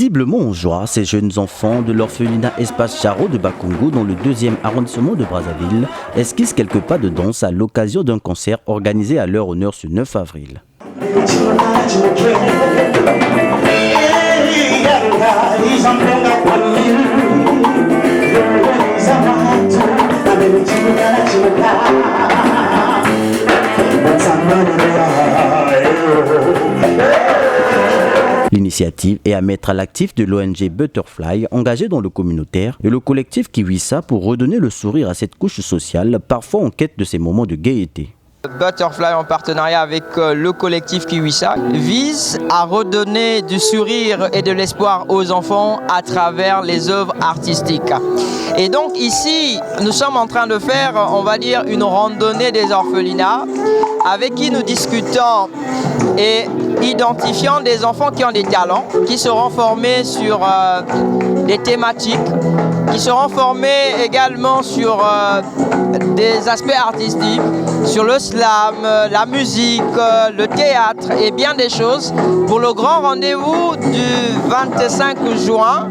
Visiblement en joie, ces jeunes enfants de l'orphelinat Espace Charo de Bakongo dans le 2e arrondissement de Brazzaville esquissent quelques pas de danse à l'occasion d'un concert organisé à leur honneur ce 9 avril. L'initiative est à mettre à l'actif de l'ONG Butterfly, engagée dans le communautaire, et le collectif Kiwisa pour redonner le sourire à cette couche sociale, parfois en quête de ces moments de gaieté. Butterfly, en partenariat avec le collectif Kiwisa, vise à redonner du sourire et de l'espoir aux enfants à travers les œuvres artistiques. Et donc ici, nous sommes en train de faire, on va dire, une randonnée des orphelinats avec qui nous discutons et identifiant des enfants qui ont des talents, qui seront formés sur des thématiques, qui seront formés également sur des aspects artistiques, sur le slam, la musique, le théâtre et bien des choses. Pour le grand rendez-vous du 25 juin,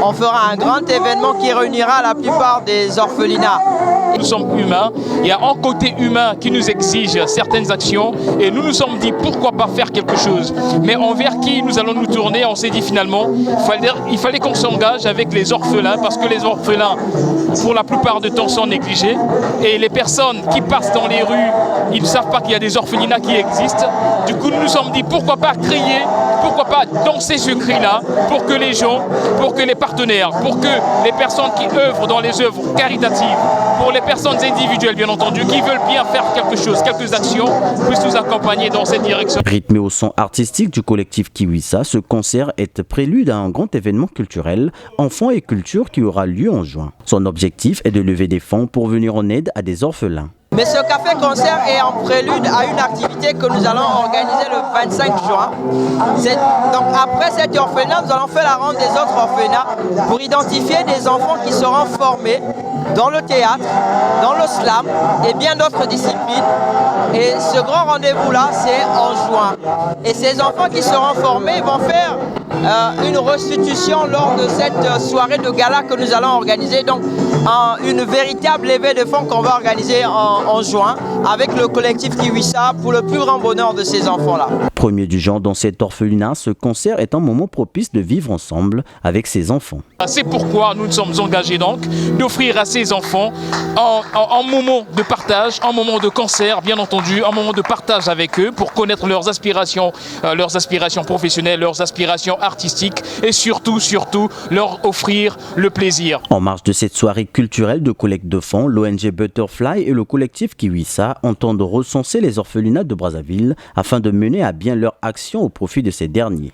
on fera un grand événement qui réunira la plupart des orphelinats. Nous sommes humains, il y a un côté humain qui nous exige certaines actions et nous nous sommes dit pourquoi pas faire quelque chose. Mais envers qui nous allons nous tourner, on s'est dit finalement il fallait qu'on s'engage avec les orphelins parce que les orphelins pour la plupart du temps sont négligés et les personnes qui passent dans les rues, ils ne savent pas qu'il y a des orphelinats qui existent. Du coup nous nous sommes dit pourquoi pas crier, pourquoi pas danser ce cri-là pour que les gens, pour que les partenaires, pour que les personnes qui œuvrent dans les œuvres caritatives, pour les personnes individuelles bien entendu, qui veulent bien faire quelque chose, quelques actions, puissent nous accompagner dans cette direction. Rythmé au son artistique du collectif Kiwisa, ce concert est prélude à un grand événement culturel, Enfants et Culture, qui aura lieu en juin. Son objectif est de lever des fonds pour venir en aide à des orphelins. Mais ce café-concert est en prélude à une activité que nous allons organiser le 25 juin. Donc après cet orphelinat, nous allons faire la ronde des autres orphelinats pour identifier des enfants qui seront formés dans le théâtre, dans le slam et bien d'autres disciplines. Et ce grand rendez-vous-là, c'est en juin. Et ces enfants qui seront formés vont faire une restitution lors de cette soirée de gala que nous allons organiser. Donc une véritable levée de fonds qu'on va organiser en juin avec le collectif Kiwisa pour le plus grand bonheur de ces enfants-là. Premier du genre dans cet orphelinat, ce concert est un moment propice de vivre ensemble avec ses enfants. C'est pourquoi nous nous sommes engagés donc d'offrir à ces enfants un moment de partage, un moment de concert, bien entendu, un moment de partage avec eux pour connaître leurs aspirations professionnelles, leurs aspirations artistiques et surtout leur offrir le plaisir. En marge de cette soirée culturelle de collecte de fonds, l'ONG Butterfly et le collectif Kiwisa entendent recenser les orphelinats de Brazzaville afin de mener à bien leur action au profit de ces derniers.